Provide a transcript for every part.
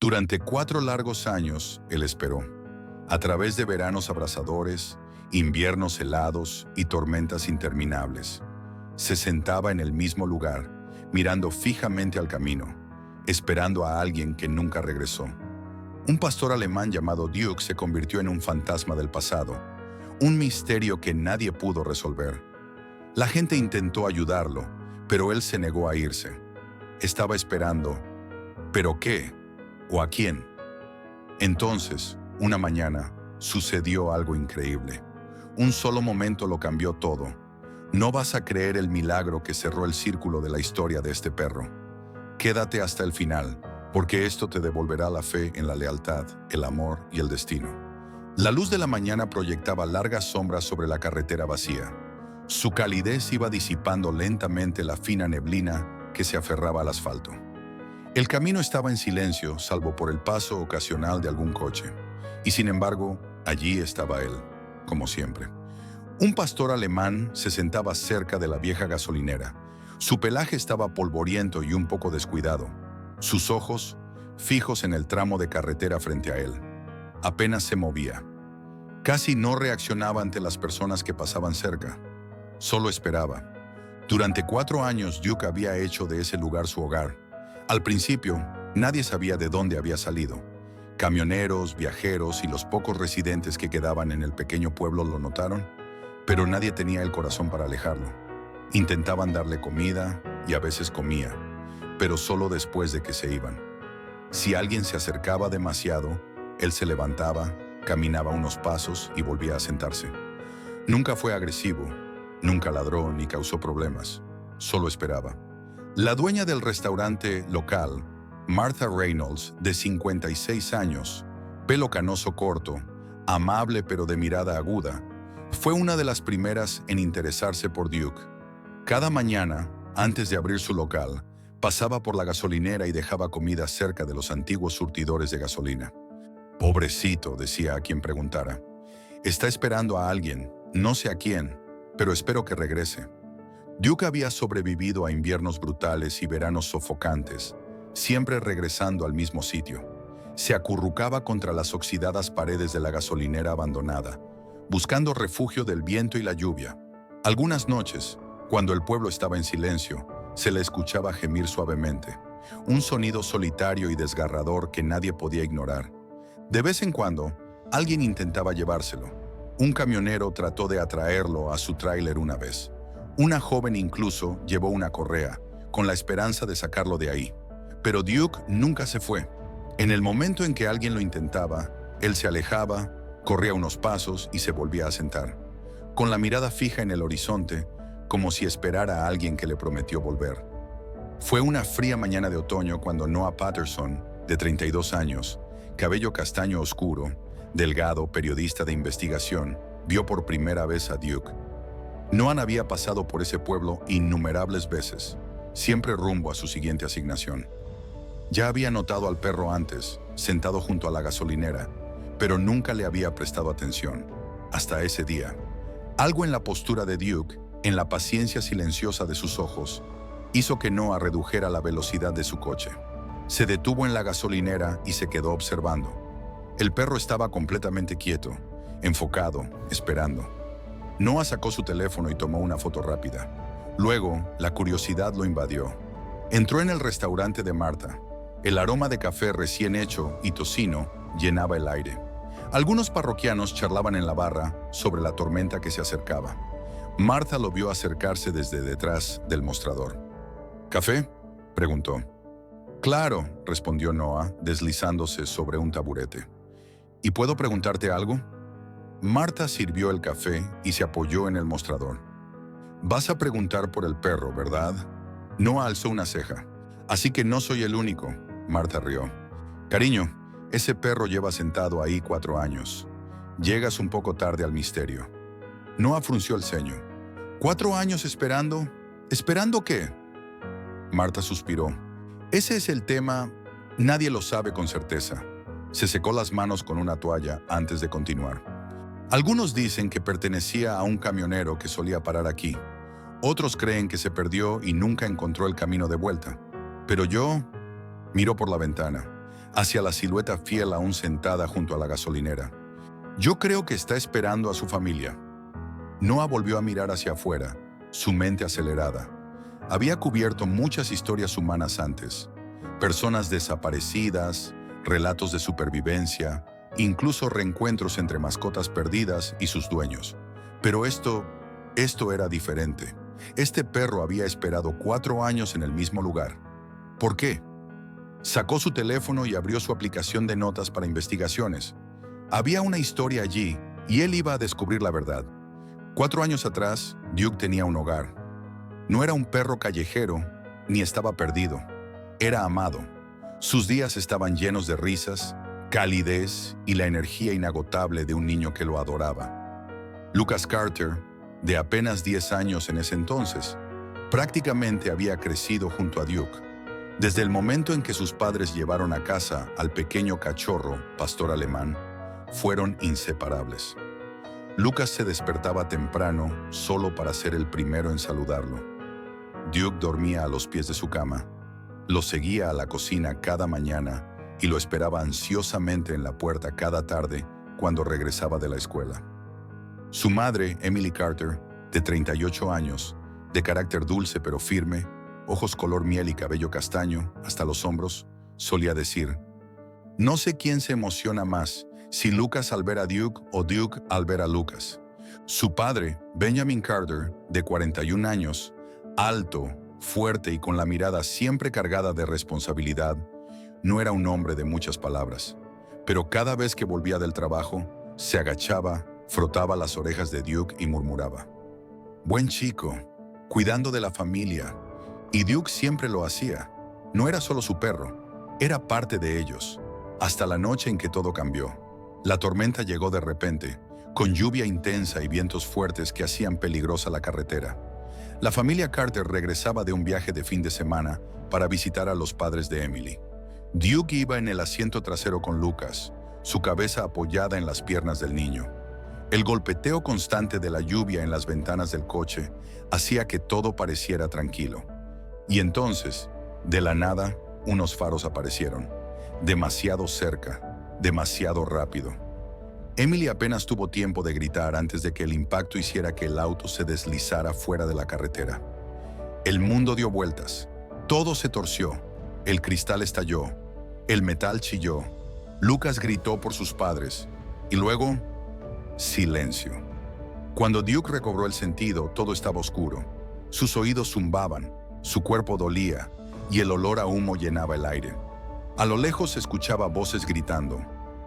Durante 4 largos años, él esperó, a través de veranos abrasadores, inviernos helados y tormentas interminables. Se sentaba en el mismo lugar, mirando fijamente al camino, esperando a alguien que nunca regresó. Un pastor alemán llamado Duke se convirtió en un fantasma del pasado, un misterio que nadie pudo resolver. La gente intentó ayudarlo, pero él se negó a irse. Estaba esperando. ¿Pero qué? ¿O a quién? Entonces, una mañana, sucedió algo increíble. Un solo momento lo cambió todo. No vas a creer el milagro que cerró el círculo de la historia de este perro. Quédate hasta el final, porque esto te devolverá la fe en la lealtad, el amor y el destino. La luz de la mañana proyectaba largas sombras sobre la carretera vacía. Su calidez iba disipando lentamente la fina neblina que se aferraba al asfalto. El camino estaba en silencio, salvo por el paso ocasional de algún coche. Y sin embargo, allí estaba él, como siempre. Un pastor alemán se sentaba cerca de la vieja gasolinera. Su pelaje estaba polvoriento y un poco descuidado. Sus ojos, fijos en el tramo de carretera frente a él. Apenas se movía. Casi no reaccionaba ante las personas que pasaban cerca. Solo esperaba. Durante 4 años, Duke había hecho de ese lugar su hogar. Al principio, nadie sabía de dónde había salido. Camioneros, viajeros y los pocos residentes que quedaban en el pequeño pueblo lo notaron, pero nadie tenía el corazón para alejarlo. Intentaban darle comida y a veces comía, pero solo después de que se iban. Si alguien se acercaba demasiado, él se levantaba, caminaba unos pasos y volvía a sentarse. Nunca fue agresivo, nunca ladró ni causó problemas, solo esperaba. La dueña del restaurante local, Martha Reynolds, de 56 años, pelo canoso corto, amable pero de mirada aguda, fue una de las primeras en interesarse por Duke. Cada mañana, antes de abrir su local, pasaba por la gasolinera y dejaba comida cerca de los antiguos surtidores de gasolina. Pobrecito, decía a quien preguntara. Está esperando a alguien, no sé a quién, pero espero que regrese. Duke había sobrevivido a inviernos brutales y veranos sofocantes, siempre regresando al mismo sitio. Se acurrucaba contra las oxidadas paredes de la gasolinera abandonada, buscando refugio del viento y la lluvia. Algunas noches, cuando el pueblo estaba en silencio, se le escuchaba gemir suavemente, un sonido solitario y desgarrador que nadie podía ignorar. De vez en cuando, alguien intentaba llevárselo. Un camionero trató de atraerlo a su tráiler una vez. Una joven incluso llevó una correa, con la esperanza de sacarlo de ahí. Pero Duke nunca se fue. En el momento en que alguien lo intentaba, él se alejaba, corría unos pasos y se volvía a sentar, con la mirada fija en el horizonte, como si esperara a alguien que le prometió volver. Fue una fría mañana de otoño cuando Noah Patterson, de 32 años, cabello castaño oscuro, delgado, periodista de investigación, vio por primera vez a Duke. Noah había pasado por ese pueblo innumerables veces, siempre rumbo a su siguiente asignación. Ya había notado al perro antes, sentado junto a la gasolinera, pero nunca le había prestado atención, hasta ese día. Algo en la postura de Duke, en la paciencia silenciosa de sus ojos, hizo que Noah redujera la velocidad de su coche. Se detuvo en la gasolinera y se quedó observando. El perro estaba completamente quieto, enfocado, esperando. Noah sacó su teléfono y tomó una foto rápida. Luego, la curiosidad lo invadió. Entró en el restaurante de Martha. El aroma de café recién hecho y tocino llenaba el aire. Algunos parroquianos charlaban en la barra sobre la tormenta que se acercaba. Martha lo vio acercarse desde detrás del mostrador. ¿Café?, preguntó. Claro, respondió Noah, deslizándose sobre un taburete. ¿Y puedo preguntarte algo? Martha sirvió el café y se apoyó en el mostrador. Vas a preguntar por el perro, ¿verdad? Noah alzó una ceja. Así que no soy el único, Martha rió. Cariño, ese perro lleva sentado ahí 4 años. Llegas un poco tarde al misterio. Noah frunció el ceño. ¿4 años esperando? ¿Esperando qué? Martha suspiró. Ese es el tema. Nadie lo sabe con certeza. Se secó las manos con una toalla antes de continuar. Algunos dicen que pertenecía a un camionero que solía parar aquí. Otros creen que se perdió y nunca encontró el camino de vuelta. Pero yo miro por la ventana. hacia la silueta fiel aún sentada junto a la gasolinera. Yo creo que está esperando a su familia. Noah volvió a mirar hacia afuera, su mente acelerada. Había cubierto muchas historias humanas antes. Personas desaparecidas, relatos de supervivencia, incluso reencuentros entre mascotas perdidas y sus dueños. Pero esto era diferente. Este perro había esperado 4 años en el mismo lugar. ¿Por qué? Sacó su teléfono y abrió su aplicación de notas para investigaciones. Había una historia allí y él iba a descubrir la verdad. 4 años atrás, Duke tenía un hogar. No era un perro callejero, ni estaba perdido. Era amado. Sus días estaban llenos de risas, calidez y la energía inagotable de un niño que lo adoraba. Lucas Carter, de apenas 10 años en ese entonces, prácticamente había crecido junto a Duke. Desde el momento en que sus padres llevaron a casa al pequeño cachorro, pastor alemán, fueron inseparables. Lucas se despertaba temprano solo para ser el primero en saludarlo. Duke dormía a los pies de su cama, lo seguía a la cocina cada mañana y lo esperaba ansiosamente en la puerta cada tarde cuando regresaba de la escuela. Su madre, Emily Carter, de 38 años, de carácter dulce pero firme, ojos color miel y cabello castaño hasta los hombros, solía decir: "No sé quién se emociona más, si Lucas al ver a Duke o Duke al ver a Lucas". Su padre, Benjamin Carter, de 41 años, alto, fuerte y con la mirada siempre cargada de responsabilidad, no era un hombre de muchas palabras, pero cada vez que volvía del trabajo, se agachaba, frotaba las orejas de Duke y murmuraba: "Buen chico, cuidando de la familia". Y Duke siempre lo hacía. No era solo su perro, era parte de ellos. Hasta la noche en que todo cambió. La tormenta llegó de repente, con lluvia intensa y vientos fuertes que hacían peligrosa la carretera. La familia Carter regresaba de un viaje de fin de semana para visitar a los padres de Emily. Duke iba en el asiento trasero con Lucas, su cabeza apoyada en las piernas del niño. El golpeteo constante de la lluvia en las ventanas del coche hacía que todo pareciera tranquilo. Y entonces, de la nada, unos faros aparecieron. Demasiado cerca, demasiado rápido. Emily apenas tuvo tiempo de gritar antes de que el impacto hiciera que el auto se deslizara fuera de la carretera. El mundo dio vueltas. Todo se torció. El cristal estalló. El metal chilló. Lucas gritó por sus padres. Y luego, silencio. Cuando Duke recobró el sentido, todo estaba oscuro. Sus oídos zumbaban, su cuerpo dolía y el olor a humo llenaba el aire. A lo lejos se escuchaba voces gritando,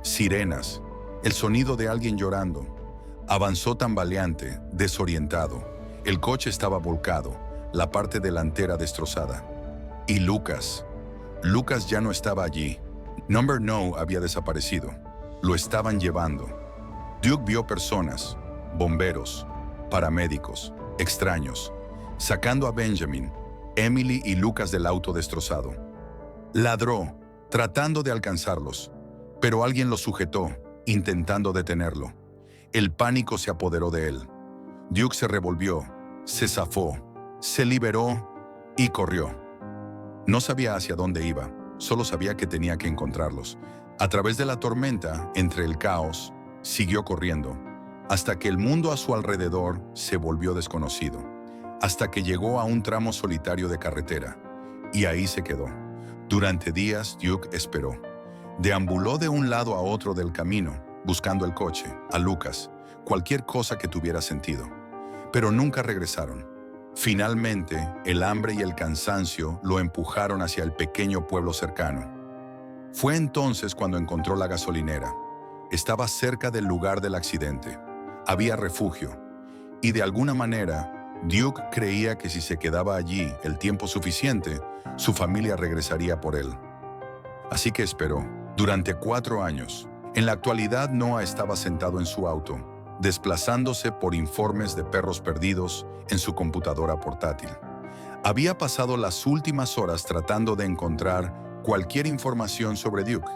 sirenas, el sonido de alguien llorando. Avanzó tambaleante, desorientado. El coche estaba volcado, la parte delantera destrozada. Y Lucas ya no estaba allí. Number No había desaparecido. Lo estaban llevando. Duke vio personas, bomberos, paramédicos, extraños, sacando a Benjamin, Emily y Lucas del auto destrozado. Ladró, tratando de alcanzarlos, pero alguien lo sujetó, intentando detenerlo. El pánico se apoderó de él. Duke se revolvió, se zafó, se liberó y corrió. No sabía hacia dónde iba, solo sabía que tenía que encontrarlos. A través de la tormenta, entre el caos, siguió corriendo, hasta que el mundo a su alrededor se volvió desconocido. Hasta que llegó a un tramo solitario de carretera, y ahí se quedó. Durante días, Duke esperó. Deambuló de un lado a otro del camino, buscando el coche, a Lucas, cualquier cosa que tuviera sentido. Pero nunca regresaron. Finalmente, el hambre y el cansancio lo empujaron hacia el pequeño pueblo cercano. Fue entonces cuando encontró la gasolinera. Estaba cerca del lugar del accidente. Había refugio. Y de alguna manera, Duke creía que si se quedaba allí el tiempo suficiente, su familia regresaría por él. Así que esperó, durante 4 años. En la actualidad, Noah estaba sentado en su auto, desplazándose por informes de perros perdidos en su computadora portátil. Había pasado las últimas horas tratando de encontrar cualquier información sobre Duke.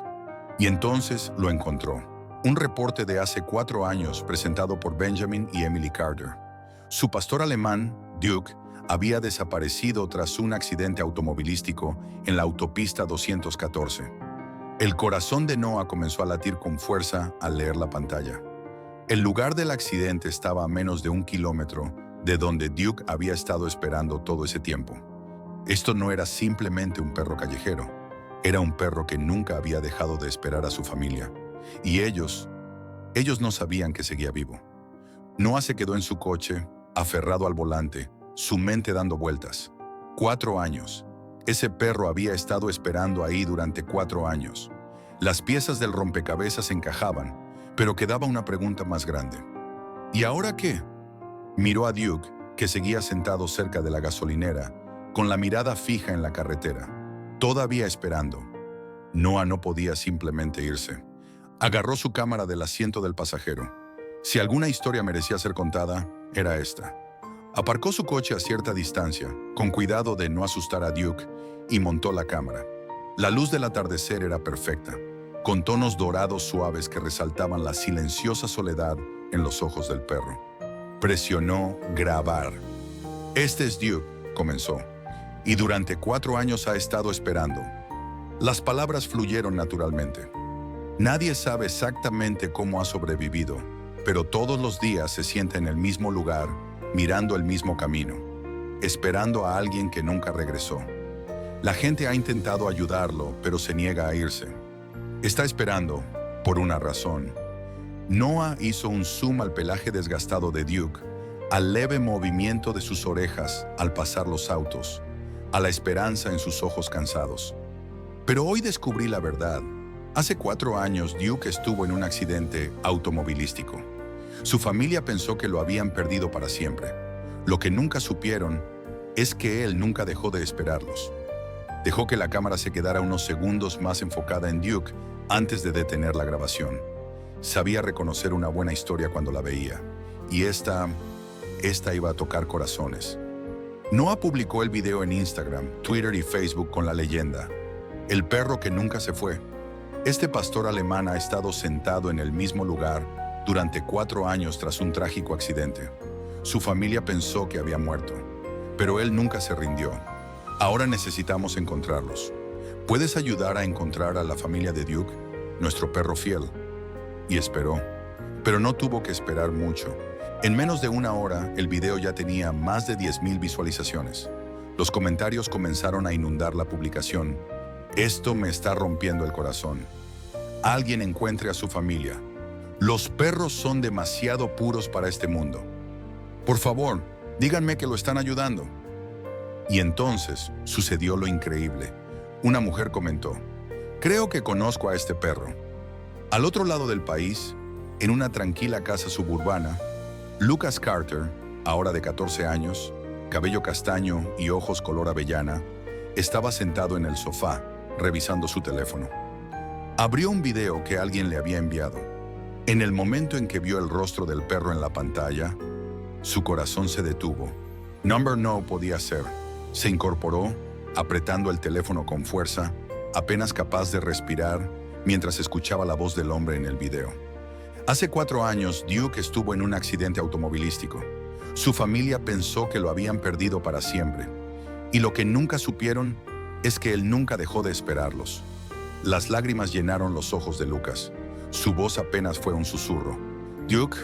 Y entonces lo encontró. Un reporte de hace 4 años presentado por Benjamin y Emily Carter. Su pastor alemán, Duke, había desaparecido tras un accidente automovilístico en la autopista 214. El corazón de Noah comenzó a latir con fuerza al leer la pantalla. El lugar del accidente estaba a menos de 1 kilómetro de donde Duke había estado esperando todo ese tiempo. Esto no era simplemente un perro callejero, era un perro que nunca había dejado de esperar a su familia. Y ellos no sabían que seguía vivo. Noah se quedó en su coche, aferrado al volante, su mente dando vueltas. 4 años. Ese perro había estado esperando ahí durante 4 años. Las piezas del rompecabezas encajaban, pero quedaba una pregunta más grande. ¿Y ahora qué? Miró a Duke, que seguía sentado cerca de la gasolinera, con la mirada fija en la carretera, todavía esperando. Noah no podía simplemente irse. Agarró su cámara del asiento del pasajero. Si alguna historia merecía ser contada, era esta. Aparcó su coche a cierta distancia, con cuidado de no asustar a Duke, y montó la cámara. La luz del atardecer era perfecta, con tonos dorados suaves que resaltaban la silenciosa soledad en los ojos del perro. Presionó grabar. Este es Duke, comenzó, y durante 4 años ha estado esperando. Las palabras fluyeron naturalmente. Nadie sabe exactamente cómo ha sobrevivido, pero todos los días se sienta en el mismo lugar, mirando el mismo camino, esperando a alguien que nunca regresó. La gente ha intentado ayudarlo, pero se niega a irse. Está esperando, por una razón. Noah hizo un zoom al pelaje desgastado de Duke, al leve movimiento de sus orejas al pasar los autos, a la esperanza en sus ojos cansados. Pero hoy descubrí la verdad. Hace 4 años Duke estuvo en un accidente automovilístico. Su familia pensó que lo habían perdido para siempre. Lo que nunca supieron es que él nunca dejó de esperarlos. Dejó que la cámara se quedara unos segundos más enfocada en Duke antes de detener la grabación. Sabía reconocer una buena historia cuando la veía, y esta iba a tocar corazones. Noah publicó el video en Instagram, Twitter y Facebook con la leyenda: "El perro que nunca se fue". Este pastor alemán ha estado sentado en el mismo lugar durante 4 años tras un trágico accidente. Su familia pensó que había muerto, pero él nunca se rindió. Ahora necesitamos encontrarlos. ¿Puedes ayudar a encontrar a la familia de Duke, nuestro perro fiel? Y esperó, pero no tuvo que esperar mucho. En menos de 1 hora, el video ya tenía más de 10,000 visualizaciones. Los comentarios comenzaron a inundar la publicación. "Esto me está rompiendo el corazón. Alguien encuentre a su familia. Los perros son demasiado puros para este mundo. Por favor, díganme que lo están ayudando". Y entonces sucedió lo increíble. Una mujer comentó: "Creo que conozco a este perro". Al otro lado del país, en una tranquila casa suburbana, Lucas Carter, ahora de 14 años, cabello castaño y ojos color avellana, estaba sentado en el sofá, revisando su teléfono. Abrió un video que alguien le había enviado. En el momento en que vio el rostro del perro en la pantalla, su corazón se detuvo. Number no podía ser. Se incorporó, apretando el teléfono con fuerza, apenas capaz de respirar, mientras escuchaba la voz del hombre en el video. Hace 4 años, Duke estuvo en un accidente automovilístico. Su familia pensó que lo habían perdido para siempre. Y lo que nunca supieron es que él nunca dejó de esperarlos. Las lágrimas llenaron los ojos de Lucas. Su voz apenas fue un susurro. Duke,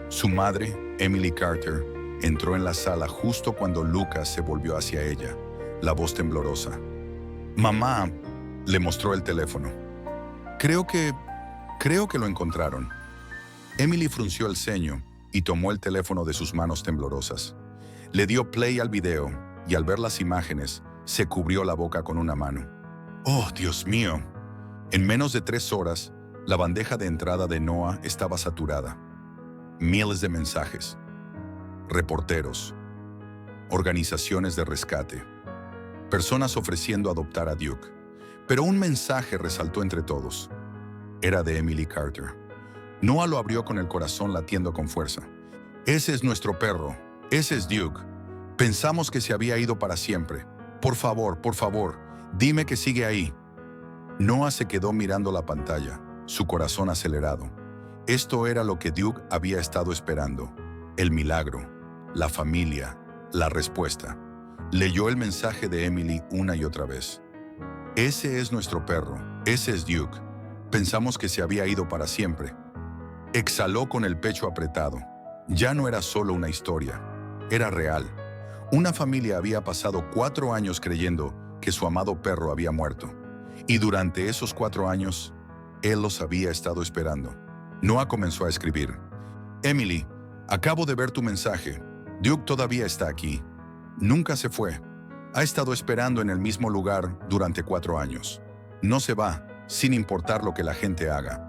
su madre, Emily Carter, entró en la sala justo cuando Lucas se volvió hacia ella, la voz temblorosa. "Mamá", le mostró el teléfono. Creo que lo encontraron". Emily frunció el ceño y tomó el teléfono de sus manos temblorosas. Le dio play al video y al ver las imágenes, se cubrió la boca con una mano. "Oh, Dios mío". En menos de 3 horas, la bandeja de entrada de Noah estaba saturada. Miles de mensajes. Reporteros. Organizaciones de rescate. Personas ofreciendo adoptar a Duke. Pero un mensaje resaltó entre todos. Era de Emily Carter. Noah lo abrió con el corazón latiendo con fuerza. "Ese es nuestro perro. Ese es Duke. Pensamos que se había ido para siempre. Por favor, dime que sigue ahí". Noah se quedó mirando la pantalla, su corazón acelerado. Esto era lo que Duke había estado esperando. El milagro, la familia, la respuesta. Leyó el mensaje de Emily una y otra vez. "Ese es nuestro perro. Ese es Duke. Pensamos que se había ido para siempre. Exhaló con el pecho apretado. Ya no era solo una historia, era real. Una familia había pasado 4 años creyendo que su amado perro había muerto. Y durante esos 4 años, él los había estado esperando. Noah comenzó a escribir. Emily, acabo de ver tu mensaje. Duke todavía está aquí. Nunca se fue. Ha estado esperando en el mismo lugar durante 4 años. No se va, sin importar lo que la gente haga.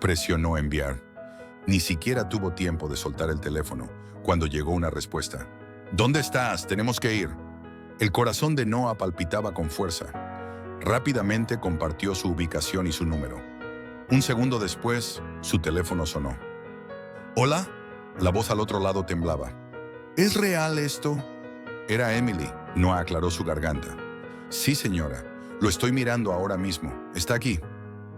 Presionó enviar. Ni siquiera tuvo tiempo de soltar el teléfono cuando llegó una respuesta. ¿Dónde estás? Tenemos que ir. El corazón de Noah palpitaba con fuerza. Rápidamente compartió su ubicación y su número. Un segundo después, su teléfono sonó. ¿Hola? La voz al otro lado temblaba. ¿Es real esto? Era Emily. Noah aclaró su garganta. Sí, señora. Lo estoy mirando ahora mismo. Está aquí.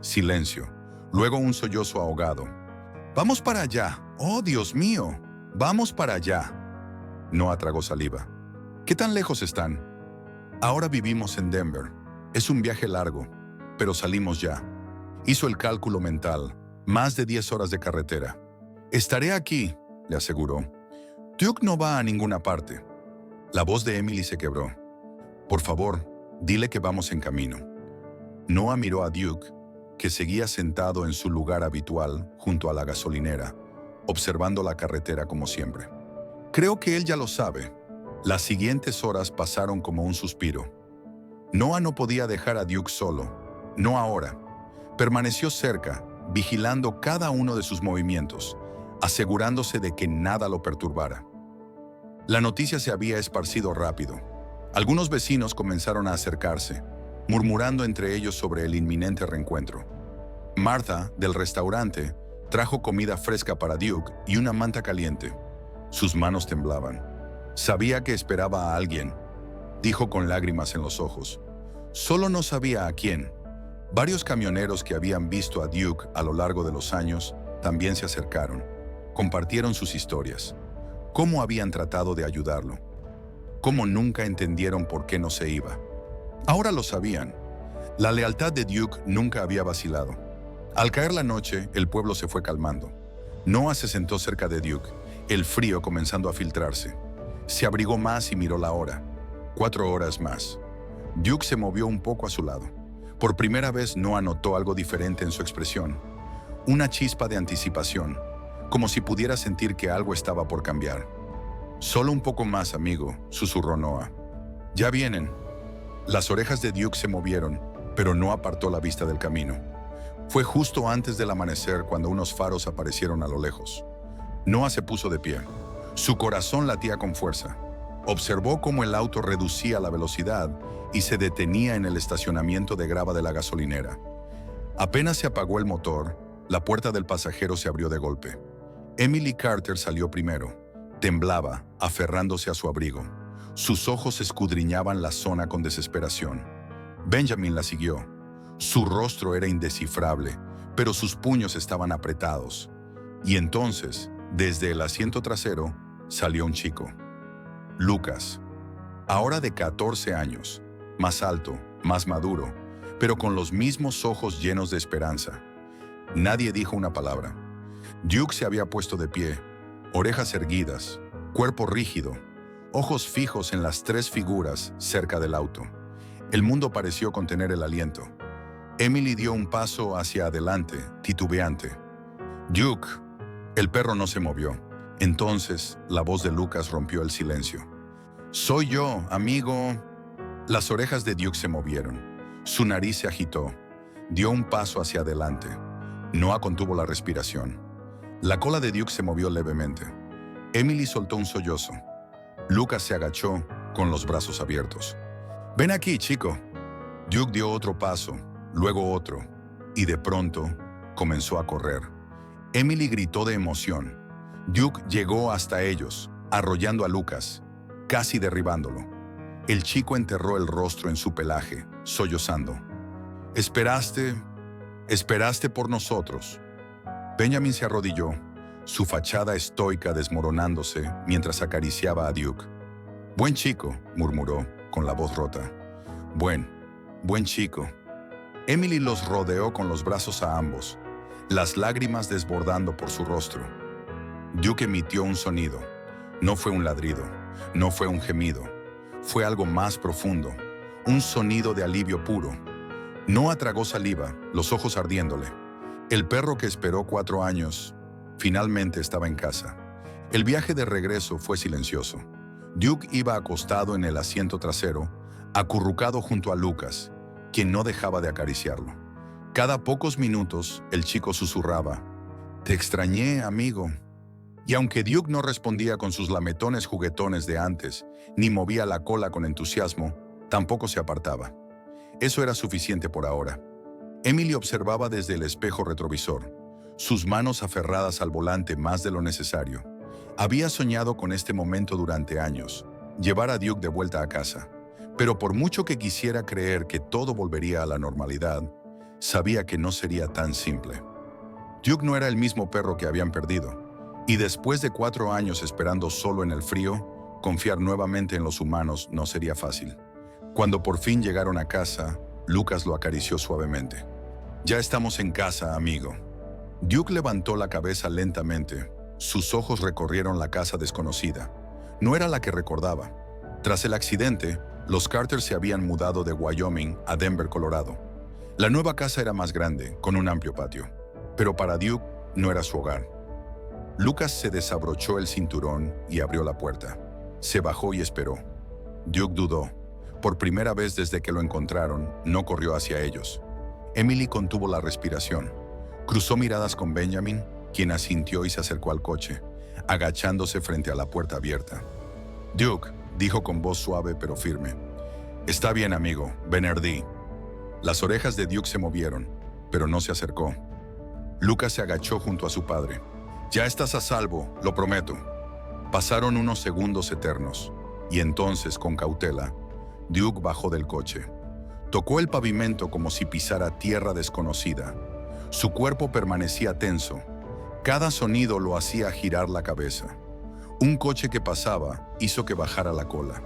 Silencio. Luego un sollozo ahogado. Vamos para allá. Oh, Dios mío. Vamos para allá. Noah tragó saliva. ¿Qué tan lejos están? Ahora vivimos en Denver. Es un viaje largo, pero salimos ya. Hizo el cálculo mental. Más de 10 horas de carretera. Estaré aquí, le aseguró. Duke no va a ninguna parte. La voz de Emily se quebró. Por favor, dile que vamos en camino. Noah miró a Duke, que seguía sentado en su lugar habitual junto a la gasolinera, observando la carretera como siempre. Creo que él ya lo sabe. Las siguientes horas pasaron como un suspiro. Noah no podía dejar a Duke solo. No ahora. Permaneció cerca, vigilando cada uno de sus movimientos, asegurándose de que nada lo perturbara. La noticia se había esparcido rápido. Algunos vecinos comenzaron a acercarse, murmurando entre ellos sobre el inminente reencuentro. Martha, del restaurante, trajo comida fresca para Duke y una manta caliente. Sus manos temblaban. Sabía que esperaba a alguien, dijo con lágrimas en los ojos. Solo no sabía a quién. Varios camioneros que habían visto a Duke a lo largo de los años también se acercaron. Compartieron sus historias. Cómo habían tratado de ayudarlo. Cómo nunca entendieron por qué no se iba. Ahora lo sabían. La lealtad de Duke nunca había vacilado. Al caer la noche, el pueblo se fue calmando. Noah se sentó cerca de Duke, el frío comenzando a filtrarse. Se abrigó más y miró la hora. 4 horas más. Duke se movió un poco a su lado. Por primera vez Noah notó algo diferente en su expresión. Una chispa de anticipación, como si pudiera sentir que algo estaba por cambiar. Solo un poco más, amigo, susurró Noah. Ya vienen. Las orejas de Duke se movieron, pero no apartó la vista del camino. Fue justo antes del amanecer cuando unos faros aparecieron a lo lejos. Noah se puso de pie. Su corazón latía con fuerza. Observó cómo el auto reducía la velocidad y se detenía en el estacionamiento de grava de la gasolinera. Apenas se apagó el motor, la puerta del pasajero se abrió de golpe. Emily Carter salió primero. Temblaba, aferrándose a su abrigo. Sus ojos escudriñaban la zona con desesperación. Benjamin la siguió. Su rostro era indescifrable, pero sus puños estaban apretados. Y entonces, desde el asiento trasero, salió un chico. Lucas. Ahora de 14 años, más alto, más maduro, pero con los mismos ojos llenos de esperanza. Nadie dijo una palabra. Duke se había puesto de pie, orejas erguidas, cuerpo rígido, ojos fijos en las 3 figuras cerca del auto. El mundo pareció contener el aliento. Emily dio un paso hacia adelante, titubeante. Duke. El perro no se movió. Entonces, la voz de Lucas rompió el silencio. Soy yo, amigo. Las orejas de Duke se movieron. Su nariz se agitó. Dio un paso hacia adelante. Noah contuvo la respiración. La cola de Duke se movió levemente. Emily soltó un sollozo. Lucas se agachó con los brazos abiertos. Ven aquí, chico. Duke dio otro paso, luego otro, y de pronto comenzó a correr. Emily gritó de emoción. Duke llegó hasta ellos, arrollando a Lucas, casi derribándolo. El chico enterró el rostro en su pelaje, sollozando. Esperaste por nosotros. Benjamin se arrodilló, su fachada estoica desmoronándose mientras acariciaba a Duke. Buen chico, murmuró, con la voz rota. Buen chico. Emily los rodeó con los brazos a ambos, las lágrimas desbordando por su rostro. Duke emitió un sonido. No fue un ladrido, no fue un gemido. Fue algo más profundo, un sonido de alivio puro. Noah tragó saliva, los ojos ardiéndole. El perro que esperó 4 años, finalmente estaba en casa. El viaje de regreso fue silencioso. Duke iba acostado en el asiento trasero, acurrucado junto a Lucas, quien no dejaba de acariciarlo. Cada pocos minutos, el chico susurraba: «Te extrañé, amigo». Y aunque Duke no respondía con sus lametones juguetones de antes, ni movía la cola con entusiasmo, tampoco se apartaba. Eso era suficiente por ahora. Emily observaba desde el espejo retrovisor, sus manos aferradas al volante más de lo necesario. Había soñado con este momento durante años, llevar a Duke de vuelta a casa. Pero por mucho que quisiera creer que todo volvería a la normalidad, sabía que no sería tan simple. Duke no era el mismo perro que habían perdido, y después de 4 años esperando solo en el frío, confiar nuevamente en los humanos no sería fácil. Cuando por fin llegaron a casa, Lucas lo acarició suavemente. «Ya estamos en casa, amigo». Duke levantó la cabeza lentamente. Sus ojos recorrieron la casa desconocida. No era la que recordaba. Tras el accidente, los Carter se habían mudado de Wyoming a Denver, Colorado. La nueva casa era más grande, con un amplio patio. Pero para Duke no era su hogar. Lucas se desabrochó el cinturón y abrió la puerta. Se bajó y esperó. Duke dudó. Por primera vez desde que lo encontraron, no corrió hacia ellos. Emily contuvo la respiración. Cruzó miradas con Benjamin, quien asintió y se acercó al coche, agachándose frente a la puerta abierta. «Duke», dijo con voz suave pero firme. «Está bien, amigo, Benardí». Las orejas de Duke se movieron, pero no se acercó. Lucas se agachó junto a su padre. «Ya estás a salvo, lo prometo». Pasaron unos segundos eternos, y entonces, con cautela, Duke bajó del coche. Tocó el pavimento como si pisara tierra desconocida. Su cuerpo permanecía tenso. Cada sonido lo hacía girar la cabeza. Un coche que pasaba hizo que bajara la cola.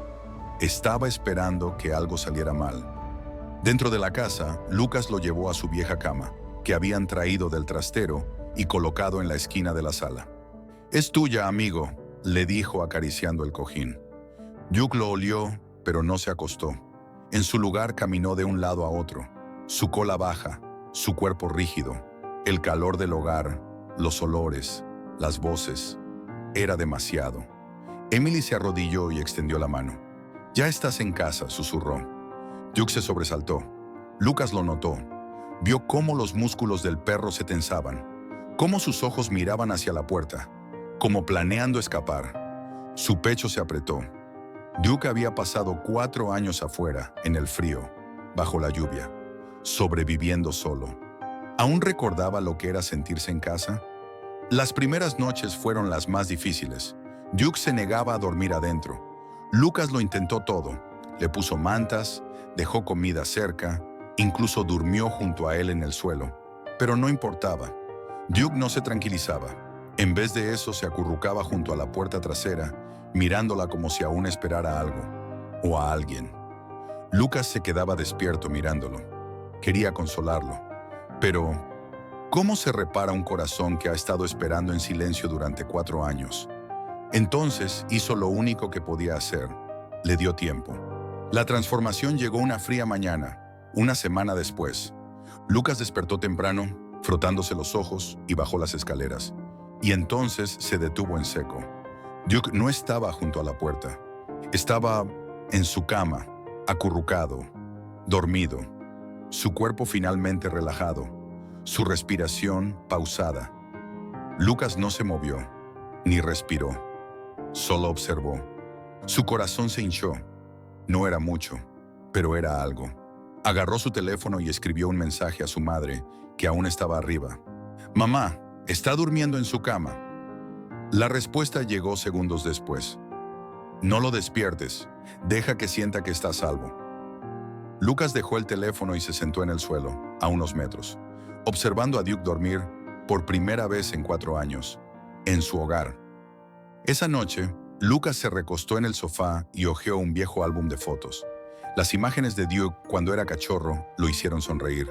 Estaba esperando que algo saliera mal. Dentro de la casa, Lucas lo llevó a su vieja cama, que habían traído del trastero y colocado en la esquina de la sala. «Es tuya, amigo», le dijo acariciando el cojín. Duke lo olió, pero no se acostó. En su lugar caminó de un lado a otro, su cola baja, su cuerpo rígido, el calor del hogar, los olores, las voces. Era demasiado. Emily se arrodilló y extendió la mano. «Ya estás en casa», susurró. Duke se sobresaltó. Lucas lo notó. Vio cómo los músculos del perro se tensaban, cómo sus ojos miraban hacia la puerta, como planeando escapar. Su pecho se apretó. Duke había pasado 4 años afuera, en el frío, bajo la lluvia, sobreviviendo solo. ¿Aún recordaba lo que era sentirse en casa? Las primeras noches fueron las más difíciles. Duke se negaba a dormir adentro. Lucas lo intentó todo. Le puso mantas, dejó comida cerca, incluso durmió junto a él en el suelo. Pero no importaba. Duke no se tranquilizaba. En vez de eso, se acurrucaba junto a la puerta trasera, mirándola como si aún esperara algo, o a alguien. Lucas se quedaba despierto mirándolo. Quería consolarlo. Pero, ¿cómo se repara un corazón que ha estado esperando en silencio durante 4 años? Entonces hizo lo único que podía hacer. Le dio tiempo. La transformación llegó una fría mañana, una semana después. Lucas despertó temprano, frotándose los ojos, y bajó las escaleras. Y entonces se detuvo en seco. Duke no estaba junto a la puerta. Estaba en su cama, acurrucado, dormido, su cuerpo finalmente relajado, su respiración pausada. Lucas no se movió, ni respiró, solo observó. Su corazón se hinchó. No era mucho, pero era algo. Agarró su teléfono y escribió un mensaje a su madre, que aún estaba arriba. «Mamá, está durmiendo en su cama». La respuesta llegó segundos después. «No lo despiertes, deja que sienta que está a salvo». Lucas dejó el teléfono y se sentó en el suelo, a unos metros, observando a Duke dormir por primera vez en 4 años, en su hogar. Esa noche, Lucas se recostó en el sofá y hojeó un viejo álbum de fotos. Las imágenes de Duke cuando era cachorro lo hicieron sonreír.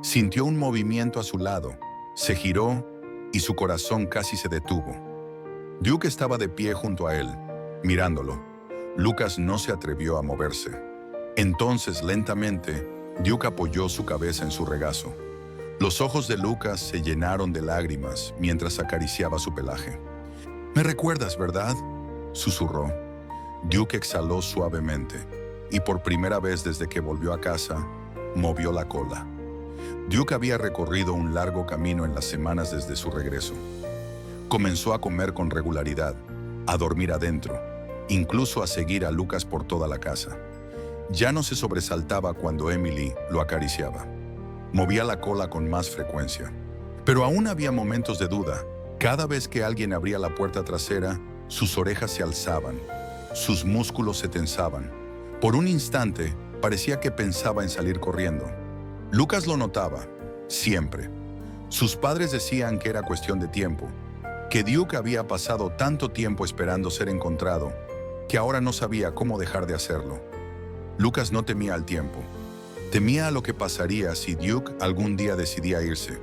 Sintió un movimiento a su lado, se giró y su corazón casi se detuvo. Duke estaba de pie junto a él, mirándolo. Lucas no se atrevió a moverse. Entonces, lentamente, Duke apoyó su cabeza en su regazo. Los ojos de Lucas se llenaron de lágrimas mientras acariciaba su pelaje. «¿Me recuerdas, verdad?», susurró. Duke exhaló suavemente y por primera vez desde que volvió a casa, movió la cola. Duke había recorrido un largo camino en las semanas desde su regreso. Comenzó a comer con regularidad, a dormir adentro, incluso a seguir a Lucas por toda la casa. Ya no se sobresaltaba cuando Emily lo acariciaba. Movía la cola con más frecuencia. Pero aún había momentos de duda. Cada vez que alguien abría la puerta trasera, sus orejas se alzaban, sus músculos se tensaban. Por un instante, parecía que pensaba en salir corriendo. Lucas lo notaba, siempre. Sus padres decían que era cuestión de tiempo, que Duke había pasado tanto tiempo esperando ser encontrado, que ahora no sabía cómo dejar de hacerlo. Lucas no temía al tiempo. Temía a lo que pasaría si Duke algún día decidía irse,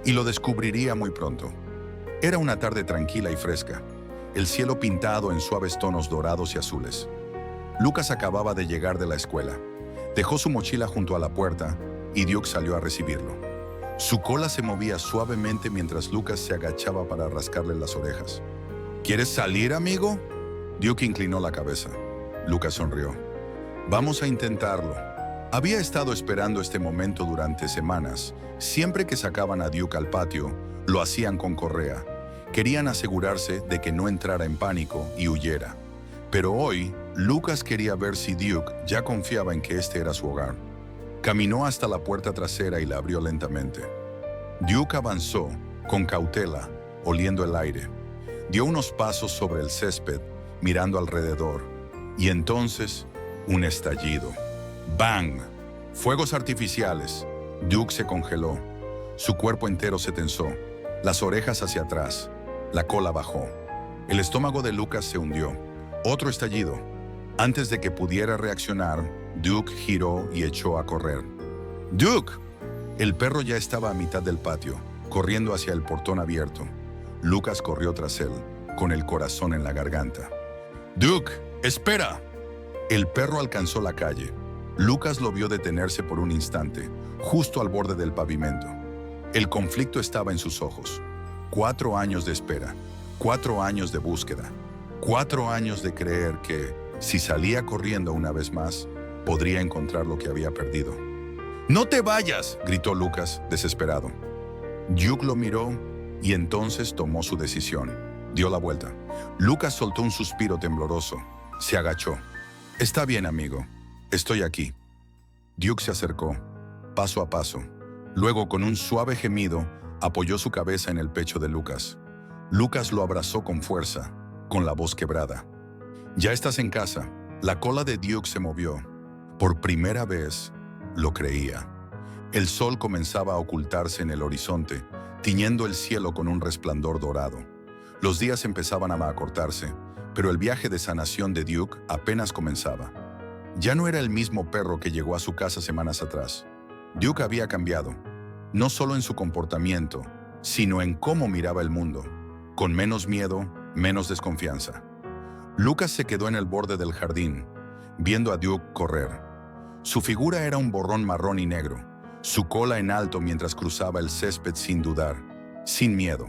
y lo descubriría muy pronto. Era una tarde tranquila y fresca, el cielo pintado en suaves tonos dorados y azules. Lucas acababa de llegar de la escuela. Dejó su mochila junto a la puerta y Duke salió a recibirlo. Su cola se movía suavemente mientras Lucas se agachaba para rascarle las orejas. «¿Quieres salir, amigo?», Duke inclinó la cabeza. Lucas sonrió. «Vamos a intentarlo». Había estado esperando este momento durante semanas. Siempre que sacaban a Duke al patio, lo hacían con correa. Querían asegurarse de que no entrara en pánico y huyera. Pero hoy, Lucas quería ver si Duke ya confiaba en que este era su hogar. Caminó hasta la puerta trasera y la abrió lentamente. Duke avanzó, con cautela, oliendo el aire. Dio unos pasos sobre el césped, mirando alrededor. Y entonces, un estallido. ¡Bang! Fuegos artificiales. Duke se congeló. Su cuerpo entero se tensó. Las orejas hacia atrás. La cola bajó. El estómago de Lucas se hundió. Otro estallido. Antes de que pudiera reaccionar, Duke giró y echó a correr. ¡Duke! El perro ya estaba a mitad del patio, corriendo hacia el portón abierto. Lucas corrió tras él, con el corazón en la garganta. ¡Duke! ¡Espera! El perro alcanzó la calle. Lucas lo vio detenerse por un instante, justo al borde del pavimento. El conflicto estaba en sus ojos. 4 años de espera, 4 años de búsqueda, 4 años de creer que, si salía corriendo una vez más, podría encontrar lo que había perdido. «¡No te vayas!», gritó Lucas, desesperado. Duke lo miró y entonces tomó su decisión. Dio la vuelta. Lucas soltó un suspiro tembloroso. Se agachó. «Está bien, amigo. Estoy aquí». Duke se acercó, paso a paso. Luego, con un suave gemido, apoyó su cabeza en el pecho de Lucas. Lucas lo abrazó con fuerza, con la voz quebrada. «Ya estás en casa». La cola de Duke se movió. Por primera vez, lo creía. El sol comenzaba a ocultarse en el horizonte, tiñendo el cielo con un resplandor dorado. Los días empezaban a acortarse, pero el viaje de sanación de Duke apenas comenzaba. Ya no era el mismo perro que llegó a su casa semanas atrás. Duke había cambiado, no solo en su comportamiento, sino en cómo miraba el mundo, con menos miedo, menos desconfianza. Lucas se quedó en el borde del jardín, viendo a Duke correr. Su figura era un borrón marrón y negro, su cola en alto mientras cruzaba el césped sin dudar, sin miedo.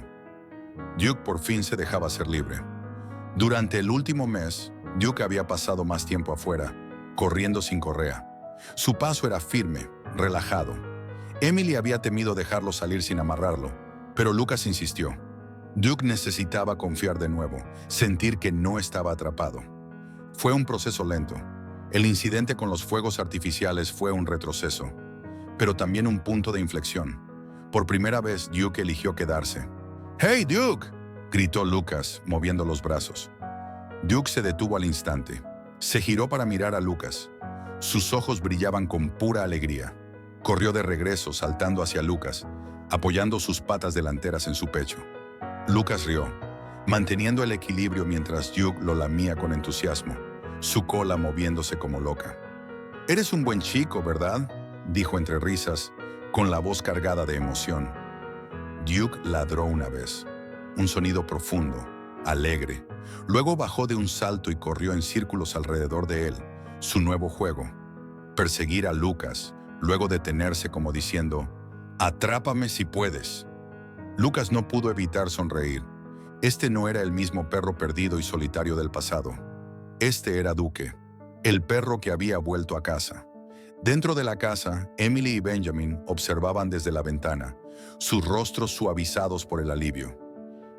Duke por fin se dejaba ser libre. Durante el último mes, Duke había pasado más tiempo afuera, corriendo sin correa. Su paso era firme, relajado. Emily había temido dejarlo salir sin amarrarlo, pero Lucas insistió. Duke necesitaba confiar de nuevo, sentir que no estaba atrapado. Fue un proceso lento. El incidente con los fuegos artificiales fue un retroceso, pero también un punto de inflexión. Por primera vez, Duke eligió quedarse. «¡Hey, Duke!», gritó Lucas, moviendo los brazos. Duke se detuvo al instante. Se giró para mirar a Lucas. Sus ojos brillaban con pura alegría. Corrió de regreso, saltando hacia Lucas, apoyando sus patas delanteras en su pecho. Lucas rió, manteniendo el equilibrio mientras Duke lo lamía con entusiasmo, su cola moviéndose como loca. «Eres un buen chico, ¿verdad?», dijo entre risas, con la voz cargada de emoción. Duke ladró una vez, un sonido profundo, alegre. Luego bajó de un salto y corrió en círculos alrededor de él, su nuevo juego. Perseguir a Lucas, luego detenerse como diciendo, «Atrápame si puedes». Lucas no pudo evitar sonreír. Este no era el mismo perro perdido y solitario del pasado. Este era Duke, el perro que había vuelto a casa. Dentro de la casa, Emily y Benjamin observaban desde la ventana, sus rostros suavizados por el alivio.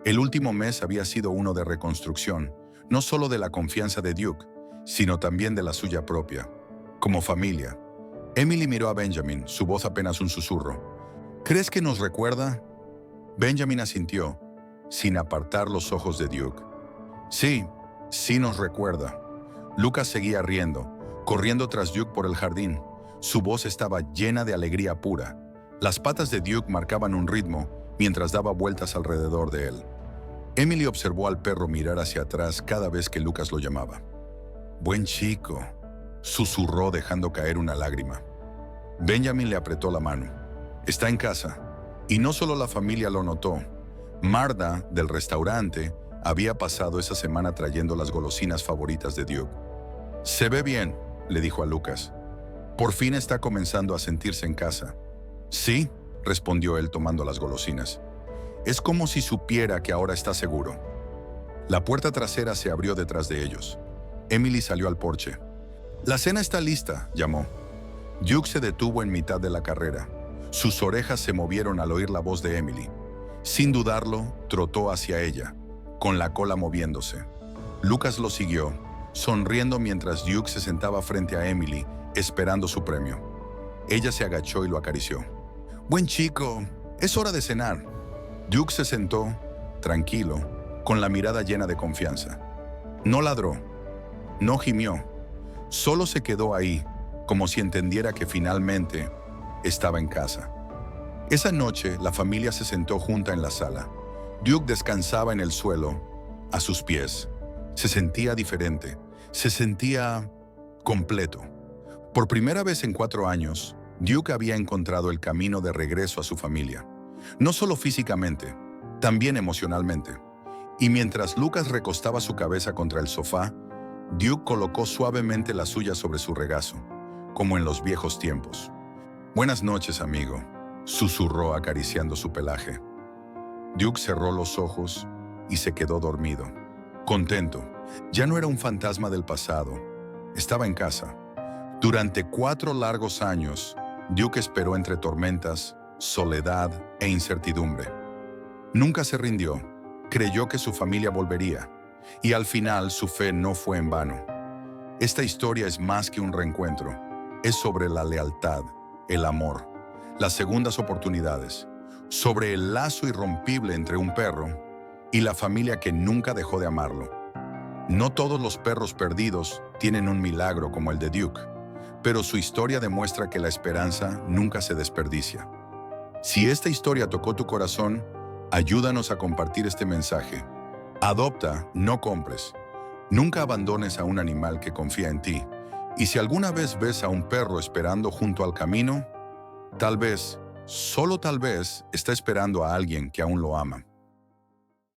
El último mes había sido uno de reconstrucción, no solo de la confianza de Duke, sino también de la suya propia. Como familia. Emily miró a Benjamin, su voz apenas un susurro. «¿Crees que nos recuerda?» Benjamin asintió, sin apartar los ojos de Duke. «Sí, sí nos recuerda». Lucas seguía riendo, corriendo tras Duke por el jardín. Su voz estaba llena de alegría pura. Las patas de Duke marcaban un ritmo mientras daba vueltas alrededor de él. Emily observó al perro mirar hacia atrás cada vez que Lucas lo llamaba. «Buen chico», susurró dejando caer una lágrima. Benjamin le apretó la mano. «Está en casa». Y no solo la familia lo notó. Marda, del restaurante, había pasado esa semana trayendo las golosinas favoritas de Duke. «Se ve bien», le dijo a Lucas. «Por fin está comenzando a sentirse en casa». «Sí», respondió él tomando las golosinas. «Es como si supiera que ahora está seguro». La puerta trasera se abrió detrás de ellos. Emily salió al porche. «La cena está lista», llamó. Duke se detuvo en mitad de la carrera. Sus orejas se movieron al oír la voz de Emily. Sin dudarlo, trotó hacia ella, con la cola moviéndose. Lucas lo siguió, sonriendo mientras Duke se sentaba frente a Emily, esperando su premio. Ella se agachó y lo acarició. «Buen chico, es hora de cenar». Duke se sentó, tranquilo, con la mirada llena de confianza. No ladró, no gimió, solo se quedó ahí, como si entendiera que finalmente estaba en casa. Esa noche, la familia se sentó junta en la sala. Duke descansaba en el suelo, a sus pies. Se sentía diferente, se sentía completo. Por primera vez en 4 años, Duke había encontrado el camino de regreso a su familia. No solo físicamente, también emocionalmente. Y mientras Lucas recostaba su cabeza contra el sofá, Duke colocó suavemente la suya sobre su regazo, como en los viejos tiempos. «Buenas noches, amigo», susurró acariciando su pelaje. Duke cerró los ojos y se quedó dormido. Contento, ya no era un fantasma del pasado, estaba en casa. Durante 4 largos años, Duke esperó entre tormentas, soledad e incertidumbre. Nunca se rindió, creyó que su familia volvería, y al final su fe no fue en vano. Esta historia es más que un reencuentro, es sobre la lealtad, el amor, las segundas oportunidades, sobre el lazo irrompible entre un perro y la familia que nunca dejó de amarlo. No todos los perros perdidos tienen un milagro como el de Duke, pero su historia demuestra que la esperanza nunca se desperdicia. Si esta historia tocó tu corazón, ayúdanos a compartir este mensaje. Adopta, no compres. Nunca abandones a un animal que confía en ti. Y si alguna vez ves a un perro esperando junto al camino, tal vez, solo tal vez, está esperando a alguien que aún lo ama.